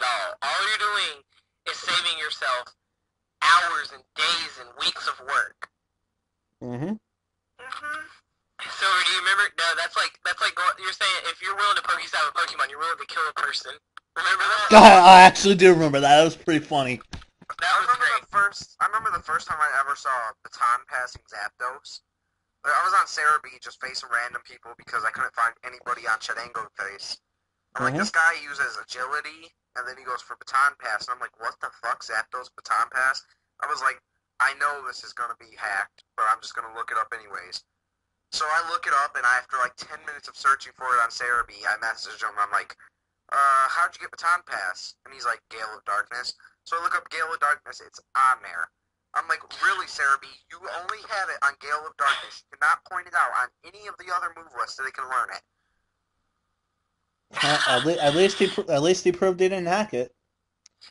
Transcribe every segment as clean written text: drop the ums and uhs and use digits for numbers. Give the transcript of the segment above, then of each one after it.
at all. All you're doing is saving yourself hours and days and weeks of work. Mm-hmm. So do you remember? No, that's like you're saying if you're willing to Pokestop a Pokemon, you're willing to kill a person. Remember that? I actually do remember that. That was pretty funny. That was great. I remember the first time I ever saw baton passing Zapdos. I was on Cerebi just facing random people because I couldn't find anybody on Chidango face. I'm like, this guy uses agility, and then he goes for baton pass, and I'm like, what the fuck, Zapdos baton pass? I was like, I know this is going to be hacked, but I'm just going to look it up anyways. So I look it up, and after like 10 minutes of searching for it on Cerebi, I message him, I'm like, how'd you get baton pass? And he's like, Gale of Darkness. So I look up Gale of Darkness, it's on there. I'm like, really, Cerebi, you only have it on Gale of Darkness. You cannot point it out on any of the other move lists so they can learn it. At least he proved he didn't hack it.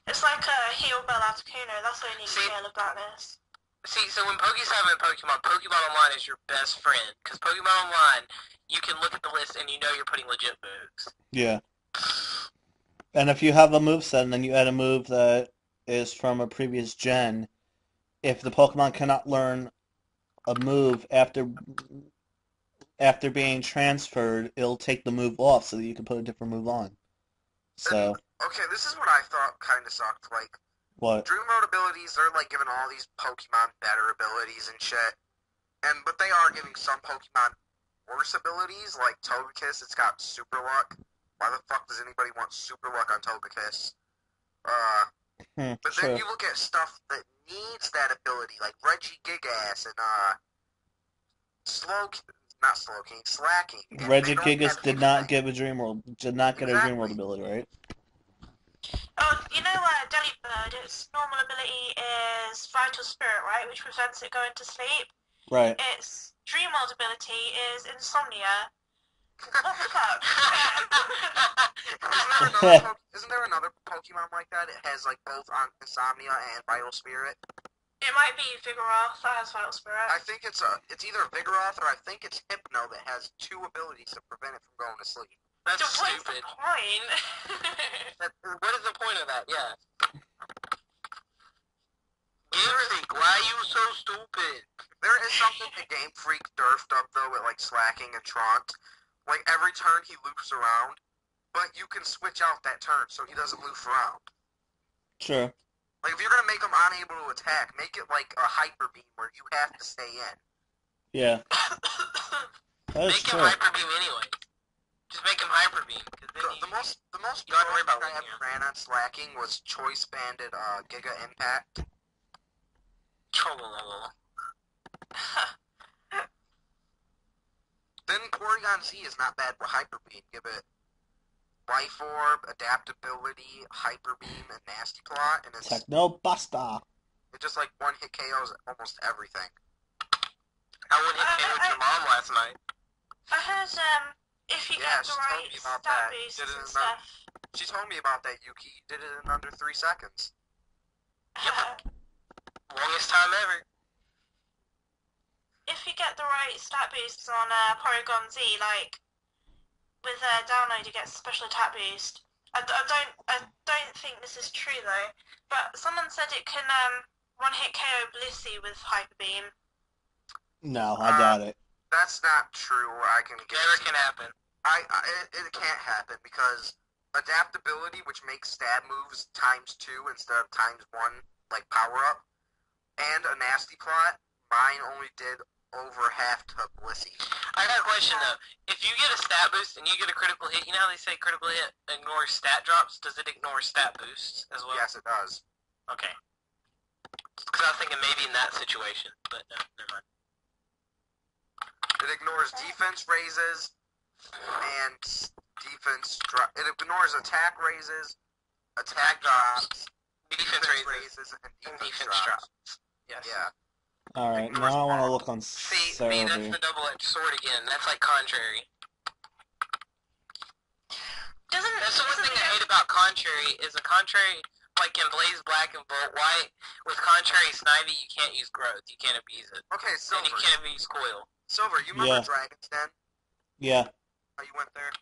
It's like a Heal Bell Articuno. That's only Gale of Darkness. See, so when Pokestop and Pokemon Online is your best friend. Because Pokemon Online, you can look at the list and you know you're putting legit moves. Yeah. And if you have a moveset and then you add a move that is from a previous gen, if the Pokemon cannot learn a move after being transferred, it'll take the move off so that you can put a different move on. So. Okay, this is what I thought kind of sucked. Like, What? Dream Mode abilities, they're like giving all these Pokemon better abilities and shit. But they are giving some Pokemon worse abilities, like Togekiss, it's got Super Luck. Why the fuck does anybody want Super Luck on Togekiss? But then you look at stuff that needs that ability, like Regigigas and Slacking. Regigigas did not get a Dream World ability, right? Oh, you know Delibird, its normal ability is Vital Spirit, right? Which prevents it going to sleep. Right. Its Dream World ability is Insomnia. What the fuck? Isn't there another Pokemon like that? It has like both on Insomnia and Vital Spirit. It might be Vigoroth that has Vital Spirit. I think it's either Vigoroth or I think it's Hypno that has two abilities to prevent it from going to sleep. That's so stupid. What's the point? What is the point of that? Yeah. Game Freak, why are you so stupid? There is something that Game Freak derfed up though with like Slacking and Traunt. Like every turn he loops around, but you can switch out that turn so he doesn't loop around. Sure. Like if you're gonna make him unable to attack, make it like a Hyper Beam where you have to stay in. Yeah. Make him Hyper Beam anyway. Just make him Hyper Beam. The most you don't have to worry about I ever ran on Slacking was Choice Banded Giga Impact. Then Porygon Z is not bad for Hyper Beam. Give it Life Orb, Adaptability, Hyper Beam, and Nasty Plot, and it's Techno Buster. It just like one hit KOs almost everything. I one hit KO'd your mom last night. I heard if you get the right stat boosts and stuff. She told me about that, Yuki. You did it in under 3 seconds. Yep. Longest time ever. If you get the right stat boosts on Porygon Z, like with download, you get a special attack boost. I don't think this is true though, but someone said it can one hit KO Blissey with Hyper Beam. No, I doubt it. That's not true. I can get. Never can happen. It can't happen because adaptability, which makes stab moves ×2 instead of ×1, like power up, and a Nasty Plot. Mine only did over half to Blissey. I got a question though. If you get a stat boost and you get a critical hit, you know how they say critical hit ignores stat drops? Does it ignore stat boosts as well? Yes, it does. Okay. Because I was thinking maybe in that situation, but no, never mind. It ignores defense raises and it ignores attack raises, attack drops, defense raises, and defense drops. Yes. Yeah. Alright, now I want to look on See, Cerebi. that's the double-edged sword again. That's like Contrary. That's the one thing I hate about Contrary, is a Contrary, like in Blaze Black and Bolt White, with Contrary Snivy, you can't use Growth. You can't abuse it. Okay, Silver. And you can't abuse Coil. Silver, you remember Dragon's Den? Yeah. How you went there?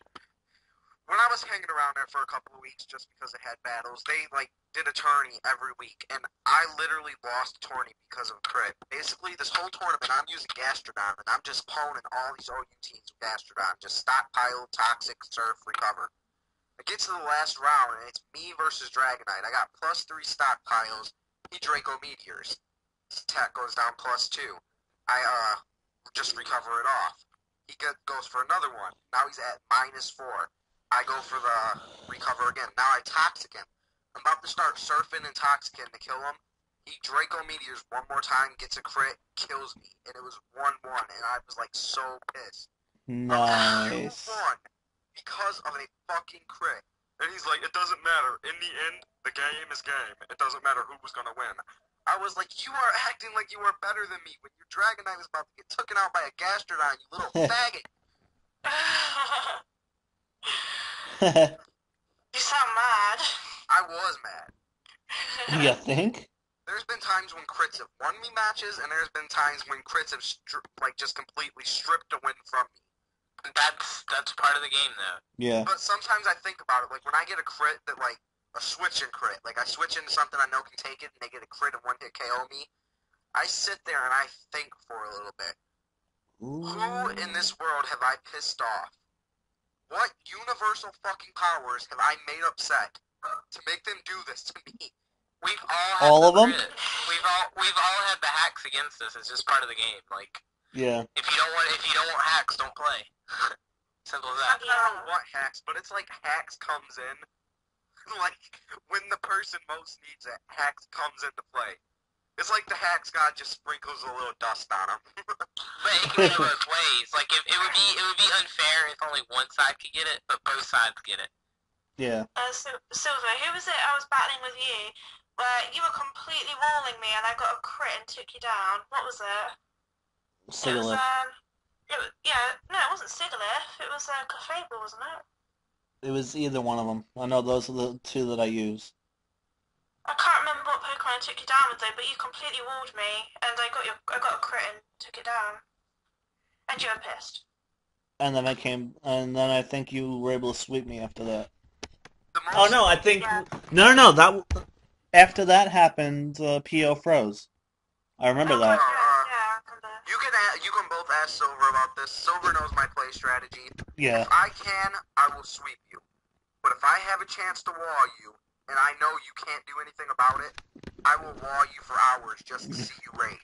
when I was hanging around there for a couple of weeks just because it had battles, they like did a tourney every week, and I literally lost a tourney because of crit. Basically, this whole tournament, I'm using Gastrodon, and I'm just pwning all these OU teams with Gastrodon. Just stockpile, toxic, surf, recover. I get to the last round, and it's me versus Dragonite. I got +3 stockpiles. He Draco Meteors. His attack goes down +2. I just recover it off. He goes for another one. Now he's at -4. I go for the recover again. Now I Toxic him. I'm about to start surfing and Toxicing to kill him. He Draco Meteors one more time, gets a crit, kills me. And it was 1-1, and I was like so pissed. Nice. 2-1 because of a fucking crit. And he's like, it doesn't matter. In the end, the game is game. It doesn't matter who was going to win. I was like, you are acting like you are better than me when your Dragonite was about to get taken out by a Gastrodon, you little faggot. You sound mad. I was mad. You think? There's been times when crits have won me matches, and there's been times when crits have just completely stripped a win from me. That's part of the game, though. Yeah. But sometimes I think about it, like when I get a crit that like a switch and crit, like I switch into something I know can take it, and they get a crit and one hit KO me. I sit there and I think for a little bit. Ooh. Who in this world have I pissed off? What universal fucking powers have I made upset to make them do this to me? We've all had All of them? We've all had the hacks against us. It's just part of the game. Like, Yeah. if you don't want hacks, don't play. Simple as that. I don't know what hacks, but it's like hacks comes in. Like, when the person most needs it, hacks comes into play. It's like the hacks god just sprinkles a little dust on him. But it can go both ways. Like, it would be unfair if only one side could get it, but both sides get it. Yeah. Silver, who was it I was battling with you, where you were completely walling me and I got a crit and took you down? What was it? Sigalith. No, it wasn't Sigalith. It was Clefable, wasn't it? It was either one of them. I know those are the two that I use. I can't remember what Pokemon I took you down with though, but you completely walled me, and I got a crit and took it down. And you were pissed. And then I think you were able to sweep me after that. Oh no, I think Yeah. no. That after that happened, PO froze. I remember that. Yeah, I remember. You can both ask Silver about this. Silver knows my play strategy. Yeah. If I can, I will sweep you. But if I have a chance to wall you, and I know you can't do anything about it, I will wall you for hours just to see you rage.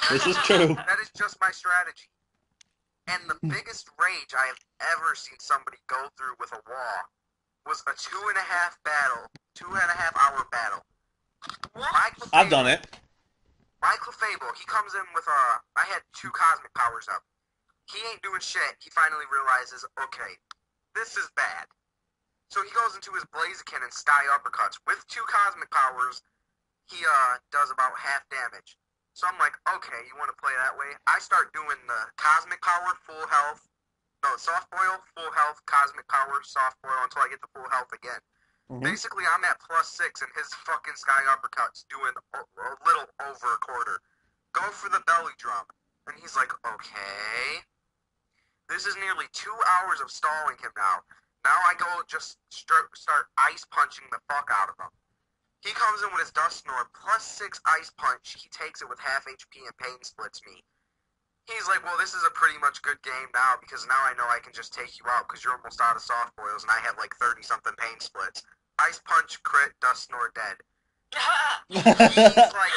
This is true. That is just my strategy. And the biggest rage I have ever seen somebody go through with a wall was a 2.5-hour battle. I've done it. My Clefable, he comes in with I had 2 cosmic powers up. He ain't doing shit. He finally realizes, okay, this is bad. So he goes into his Blaziken and Sky Uppercuts. With 2 cosmic powers, he does about half damage. So I'm like, okay, you want to play that way? I start doing the cosmic power, full health. No, soft boil, full health, cosmic power, soft boil until I get the full health again. Mhm. Basically, I'm at +6 and his fucking Sky Uppercut's doing a little over a quarter. Go for the belly drum. And he's like, okay. This is nearly 2 hours of stalling him now. Now I go just start ice punching the fuck out of him. He comes in with his Dusknoir, +6 ice punch. He takes it with half HP and pain splits me. He's like, well, this is a pretty much good game now because now I know I can just take you out because you're almost out of soft boils and I have like 30-something pain splits. Ice punch, crit, Dusknoir dead. He's like,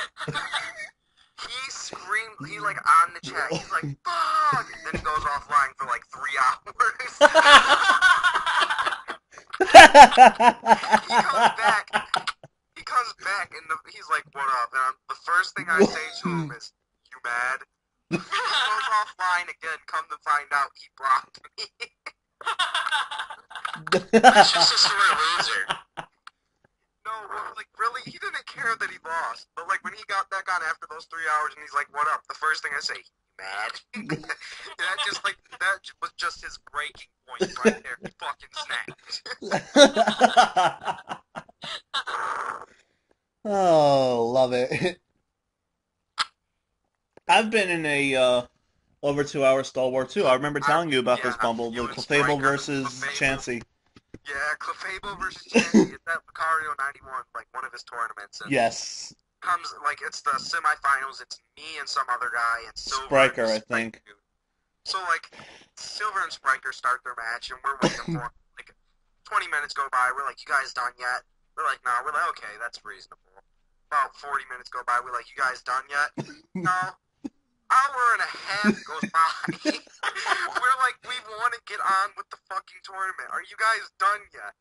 he screamed, he like on the chat, he's like, fuck! Then he goes offline for like 3 hours. He comes back and he's like, what up? And the first thing I say to him is, you mad? He goes offline again, come to find out he blocked me. He's just a sore loser. No, like, really, he didn't care that he lost. But, like, when he got back on after those 3 hours and he's like, what up? The first thing I say, you mad? that was just his breaking point right there. He fucking snapped. Oh, love it. I've been in a over 2 hour stall war too. I remember telling you about this, Bumble, the you and Clefable Striker, versus Clefable. Chansey. Chancy. It's at Lucario 91, like one of his tournaments. And Yes. comes like it's the semifinals. It's me and some other guy and Silver. Spriker, and I think. Dude. So like Silver and Spriker start their match, and we're waiting for 20 minutes go by. We're like, you guys done yet? We're like, no. We're like, okay, that's reasonable. About 40 minutes go by. We're like, you guys done yet? No. Hour and a half goes by. We're like, we want to get on with the fucking tournament. Are you guys done yet?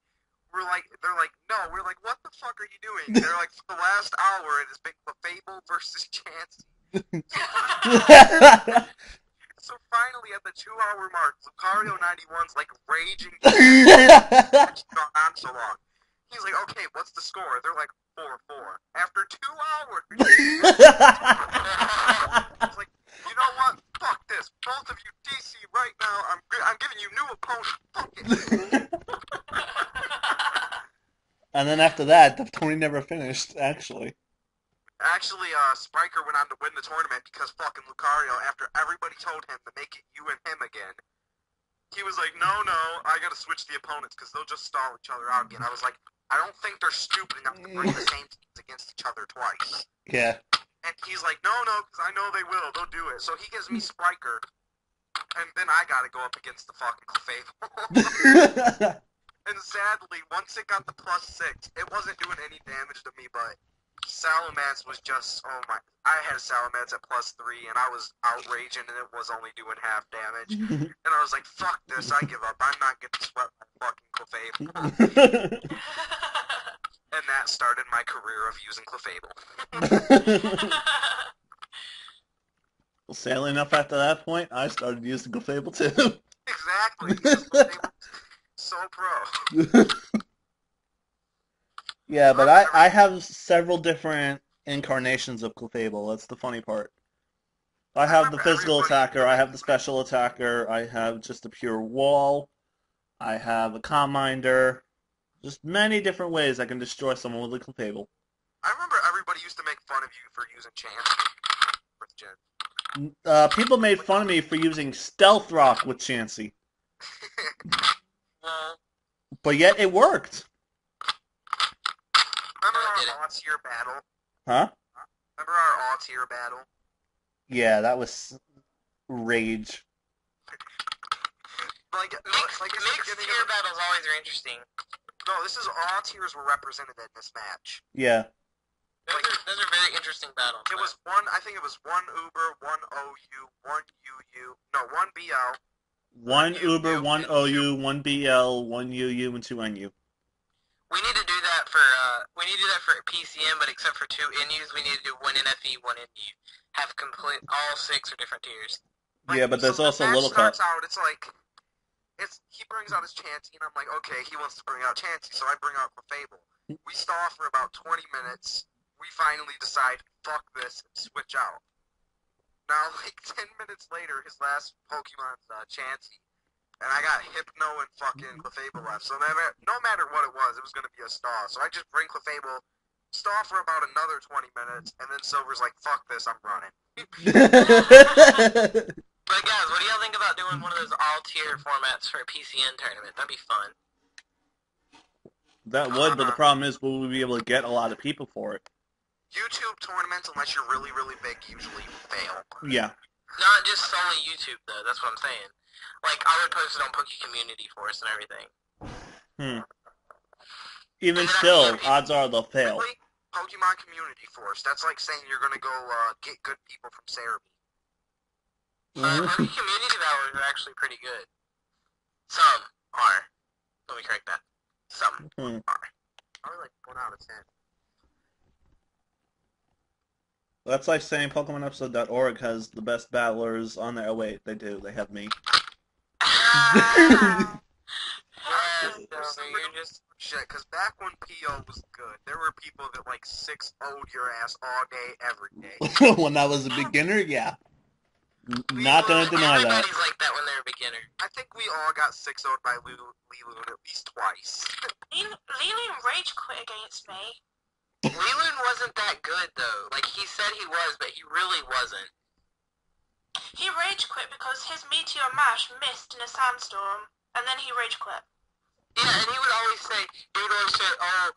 We're like, they're like, no. We're like, what the fuck are you doing? They're like, for the last hour, it has been Clefable versus Chansey. So finally, at the 2-hour mark, Lucario 91's like raging. It's gone on so long. He's like, okay, what's the score? They're like 4-4. After 2 hours. I was like, you know what? Fuck this. Both of you DC right now. I'm giving you new opponent. Fuck it. And then after that, the tourney never finished, actually. Actually, Spriker went on to win the tournament because fucking Lucario, after everybody told him to make it you and him again, he was like, no, I gotta switch the opponents because they'll just stall each other out again. I was like, I don't think they're stupid enough to bring the same teams against each other twice. Yeah. And he's like, no, because I know they will. They'll do it. So he gives me Spriker, and then I gotta go up against the fucking Clefable. And sadly, once it got the +6, it wasn't doing any damage to me, but Salamence was just, oh my, I had Salamence at +3, and I was outraging, and it was only doing half damage. And I was like, fuck this, I give up. I'm not getting swept by fucking Clefable. And that started my career of using Clefable. Well, sadly enough, after that point, I started using Clefable too. Exactly, because Clefable's so pro. Yeah, but I have several different incarnations of Clefable. That's the funny part. I have the physical attacker, I have the special attacker, I have just a pure wall, I have a Comminder. Just many different ways I can destroy someone with a Clefable. I remember everybody used to make fun of you for using Chance with Gen. People made fun of me for using Stealth Rock with Chansey. But yet it worked. Remember our all-tier battle? Huh? Remember our all-tier battle? Yeah, that was rage. Mixed tier battles always are interesting. No, this is all tiers were represented in this match. Yeah. Those are very interesting battles. It was one, I think it was one Uber, one OU, one UU, no, one BL. One Uber, one OU, one BL, one UU, and two NU. We need to do that for PCM, but except for two NUs, we need to do one NFE, one NU. Have complete all 6 are different tiers. Yeah, but there's also Little Cup. Starts out, it's like, he brings out his Chansey, and I'm like, okay, he wants to bring out Chansey, so I bring out Clefable. We stall for about 20 minutes. We finally decide, fuck this, and switch out. Now, like 10 minutes later, his last Pokemon's Chansey, and I got Hypno and fucking Clefable left. So no matter what it was going to be a stall. So I just bring Clefable, stall for about another 20 minutes, and then Silver's like, fuck this, I'm running. But guys, what do y'all think about doing one of those all-tier formats for a PCN tournament? That'd be fun. That would, but the problem is, will we be able to get a lot of people for it? YouTube tournaments, unless you're really, really big, usually fail. Yeah. Not just solely YouTube, though. That's what I'm saying. Like, I would post it on Poke Community Force and everything. Even still, odds are they'll fail. Really? Pokemon Community Force. That's like saying you're going to go get good people from Cerebi. Poke Community Battles are actually pretty good. Some are. Let me correct that. Some are. Probably like 1 out of 10. That's like saying PokemonEpisode.org has the best battlers on there. Oh wait, they do. They have me. You're just shit, because back when PO was good, there were people that like 6-0'd your ass all day, every day. When I was a beginner, yeah. Not gonna deny that. Everybody's like that when they're a beginner. I think we all got 6-0'd by Liloon at least twice. Liloon rage quit against me. Liloon wasn't that good, though. Like, he said he was, but he really wasn't. He rage quit because his Meteor Mash missed in a sandstorm, and then he rage quit. Yeah, and he would always say, oh,